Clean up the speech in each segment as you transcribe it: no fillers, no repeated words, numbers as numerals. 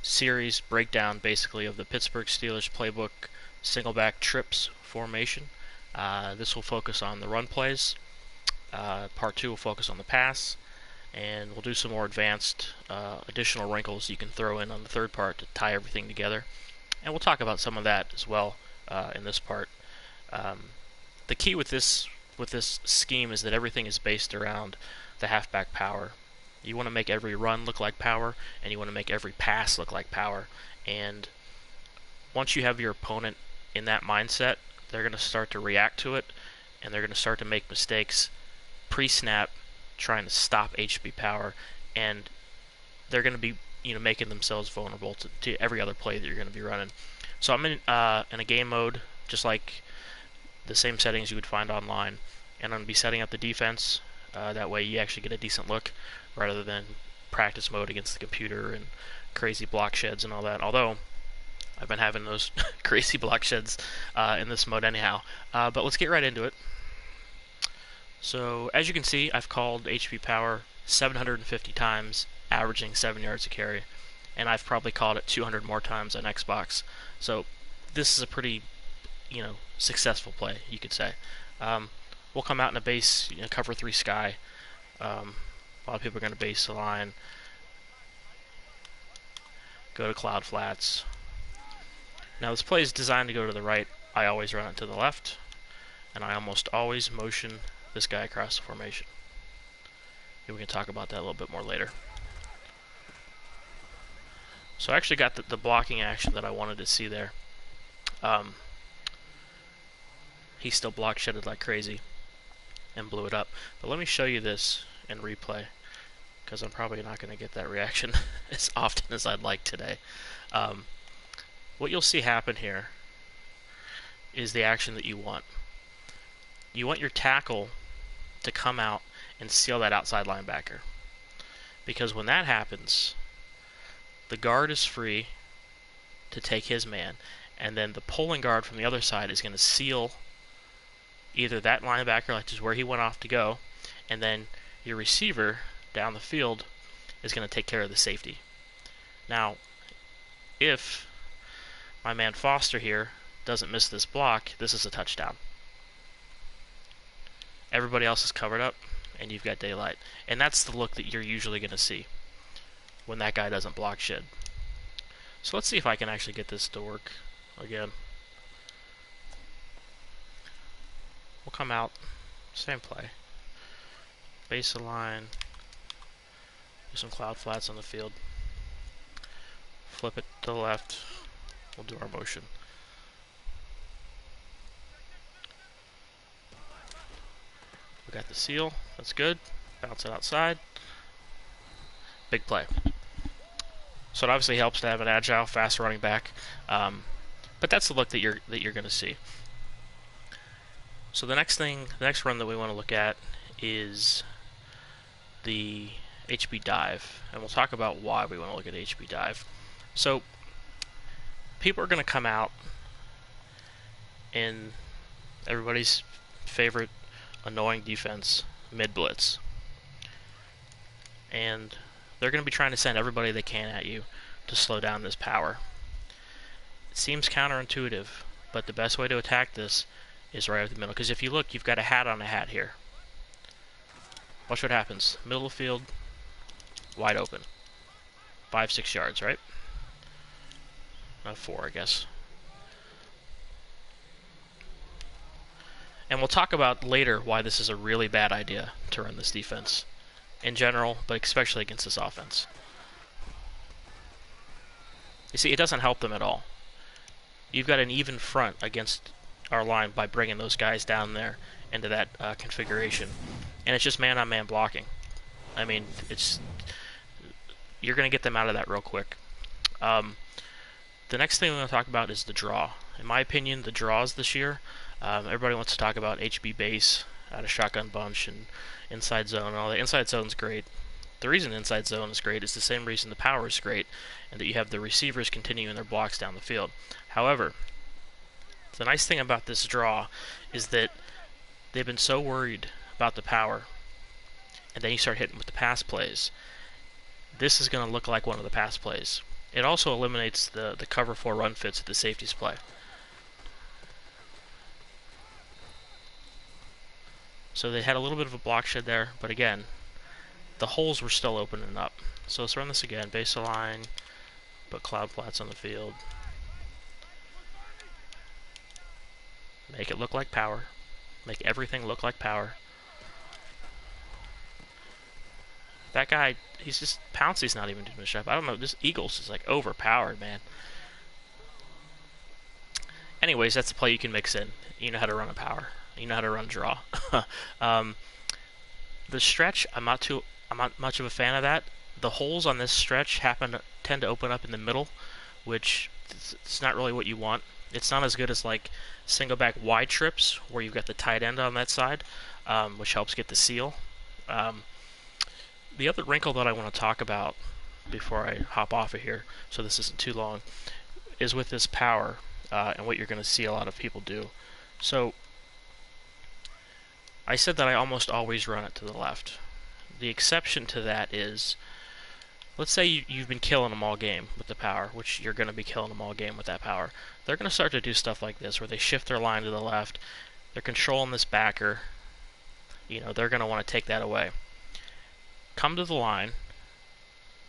series breakdown basically of the Pittsburgh Steelers playbook Singleback Trips formation. This will focus on the run plays. Part 2 will focus on the pass, and we'll do some more advanced additional wrinkles you can throw in on the third part to tie everything together. And we'll talk about some of that as well in this part. The key with this scheme is that everything is based around the halfback power. You want to make every run look like power, and you want to make every pass look like power. And once you have your opponent in that mindset, they're going to start to react to it, and they're going to start to make mistakes pre-snap trying to stop HB power, and they're going to be making themselves vulnerable to every other play that you're going to be running. So I'm in a game mode, just like the same settings you would find online, and I'm going to be setting up the defense. That way you actually get a decent look rather than practice mode against the computer and crazy block sheds and all that. Although I've been having those crazy block sheds in this mode anyhow. But let's get right into it. So as you can see, I've called HP power 750 times, averaging 7 yards a carry, and I've probably called it 200 more times on Xbox. So this is a pretty successful play, you could say. We'll come out in a base cover 3 sky. A lot of people are going to base the line, go to cloud flats. Now this play is designed to go to the right. I always run it to the left, and I almost always motion this guy across the formation. We can talk about that a little bit more later. So I actually got the blocking action that I wanted to see there. He still block shedded like crazy and blew it up. But let me show you this in replay, because I'm probably not going to get that reaction as often as I'd like today. What you'll see happen here is the action that you want. You want your tackle to come out and seal that outside linebacker, because when that happens, the guard is free to take his man, and then the pulling guard from the other side is going to seal either that linebacker, like just where he went off to go, and then your receiver down the field is going to take care of the safety. Now, if my man Foster here doesn't miss this block, this is a touchdown. Everybody else is covered up, and you've got daylight. And that's the look that you're usually going to see when that guy doesn't block shed. So let's see if I can actually get this to work again. We'll come out, same play. Base the line, do some cloud flats on the field, flip it to the left, we'll do our motion. We got the seal, that's good. Bounce it outside. Big play. So it obviously helps to have an agile, fast running back, but that's the look that you're going to see. So the next run that we want to look at is the HB dive, and we'll talk about why we want to look at HB dive. So people are going to come out in everybody's favorite annoying defense, mid blitz, and they're going to be trying to send everybody they can at you to slow down this power. It seems counterintuitive, but the best way to attack this is right over the middle, because if you look, you've got a hat on a hat here. Watch what happens. Middle of the field, wide open. 5-6 yards, right? 4, I guess. And we'll talk about later why this is a really bad idea to run this defense in general, but especially against this offense. You see, it doesn't help them at all. You've got an even front against our line by bringing those guys down there into that configuration, and it's just man-on-man blocking. I mean, you're going to get them out of that real quick. The next thing we're going to talk about is the draw. In my opinion, the draws this year, everybody wants to talk about HB base out of shotgun bunch and inside zone and all that. Inside zone's great. The reason inside zone is great is the same reason the power is great, and that you have the receivers continuing their blocks down the field. However, the nice thing about this draw is that they've been so worried about the power, and then you start hitting with the pass plays. This is going to look like one of the pass plays. it also eliminates the cover 4 run fits that the safeties play. So they had a little bit of a block shed there, but again, the holes were still opening up. So let's run this again. Baseline, put cloud flats on the field. Make it look like power. Make everything look like power. That guy, he's just, Pouncey's not even doing a shot. I don't know, this Eagles is like overpowered, man. Anyways, that's the play you can mix in. You know how to run a power. You know how to run draw. The stretch, I'm not much of a fan of that. The holes on this stretch tend to open up in the middle, which it's not really what you want. It's not as good as like Singleback wide trips, where you've got the tight end on that side, which helps get the seal. The other wrinkle that I want to talk about before I hop off of here, so this isn't too long, is with this power and what you're going to see a lot of people do. So I said that I almost always run it to the left. The exception to that is, let's say you've been killing them all game with the power, which you're going to be killing them all game with that power. They're going to start to do stuff like this, where they shift their line to the left. They're controlling this backer. You know, they're going to want to take that away. Come to the line,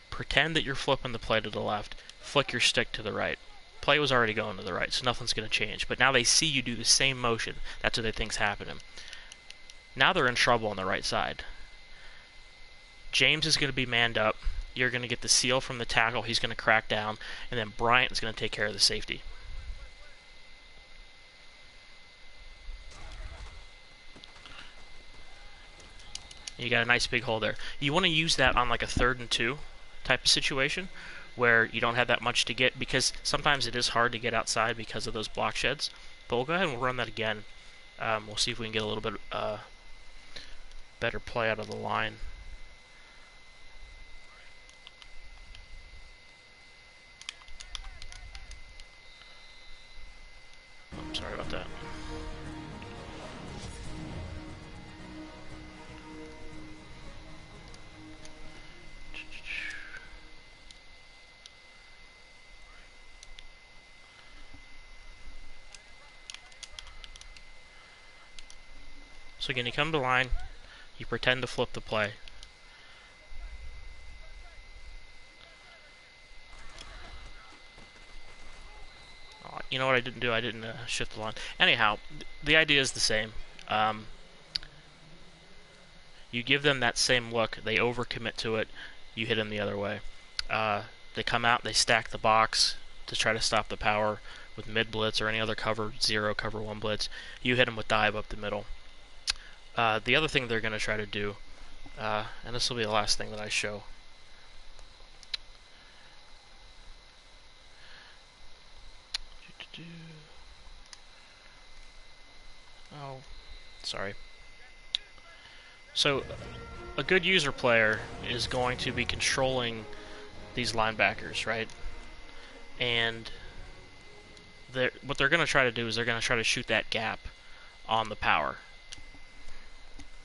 pretend that you're flipping the play to the left, flick your stick to the right. Play was already going to the right, so nothing's going to change. But now they see you do the same motion. That's what they think's happening. Now they're in trouble on the right side. James is going to be manned up. You're going to get the seal from the tackle. He's going to crack down. And then Bryant is going to take care of the safety. You got a nice big hole there. You want to use that on like a 3rd and 2 type of situation, where you don't have that much to get, because sometimes it is hard to get outside because of those block sheds. But we'll go ahead and we'll run that again. We'll see if we can get a little bit better play out of the line. Oh, sorry about that. So again, you come to the line, you pretend to flip the play. Oh, you know what I didn't do? I didn't shift the line. Anyhow, the idea is the same. You give them that same look, they overcommit to it, you hit them the other way. They come out, they stack the box to try to stop the power with mid blitz or any other cover 0, cover 1 blitz. You hit them with dive up the middle. The other thing they're going to try to do, and this will be the last thing that I show. Oh, sorry. So, a good user player is going to be controlling these linebackers, right? And what they're going to try to do is they're going to try to shoot that gap on the power.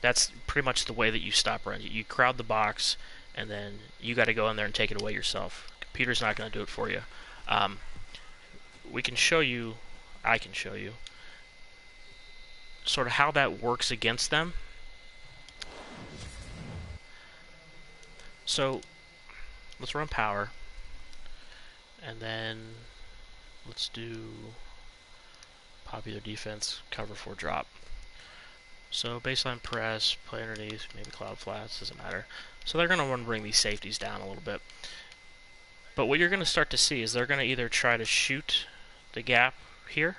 That's pretty much the way that you stop run. You crowd the box, and then you got to go in there and take it away yourself. Computer's not going to do it for you. We can show you, I can show you, sort of how that works against them. So, let's run power, and then let's do popular defense, cover 4 drop. So baseline press, play underneath, maybe cloud flats, doesn't matter. So they're going to want to bring these safeties down a little bit. But what you're going to start to see is they're going to either try to shoot the gap here.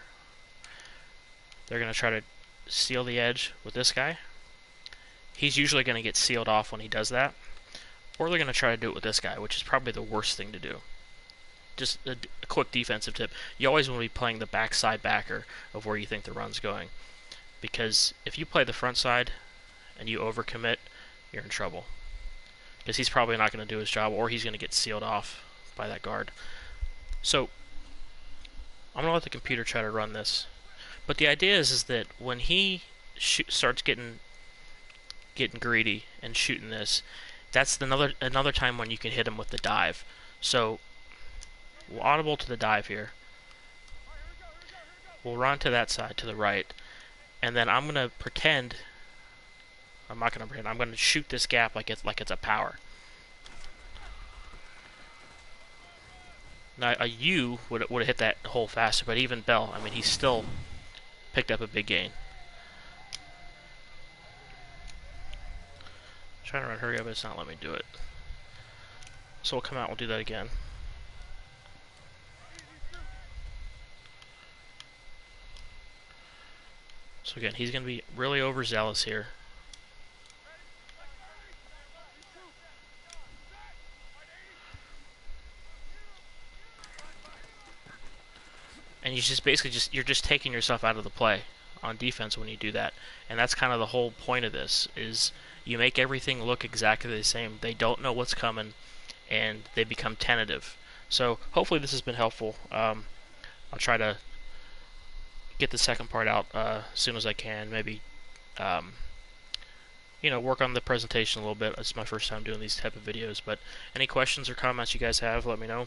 They're going to try to seal the edge with this guy. He's usually going to get sealed off when he does that. Or they're going to try to do it with this guy, which is probably the worst thing to do. Just a quick defensive tip. You always want to be playing the backside backer of where you think the run's going. Because if you play the front side and you overcommit, you're in trouble. Because he's probably not going to do his job, or he's going to get sealed off by that guard. So I'm going to let the computer try to run this. But the idea is that when he starts getting greedy and shooting this, that's another time when you can hit him with the dive. So we'll audible to the dive here. We'll run to that side, to the right, and then I'm going to pretend, I'm not going to pretend, I'm going to shoot this gap like it's a power. Now, a U would have hit that hole faster, but even Bell, I mean, he still picked up a big gain. I'm trying to run hurry up, but it's not letting me do it. So we'll come out, we'll do that again. So again, he's going to be really overzealous here. And you just basically you're just taking yourself out of the play on defense when you do that. And that's kind of the whole point of this, is you make everything look exactly the same. They don't know what's coming, and they become tentative. So hopefully this has been helpful. I'll try to get the second part out as soon as I can. Maybe work on the presentation a little bit. It's my first time doing these type of videos. But any questions or comments you guys have, let me know.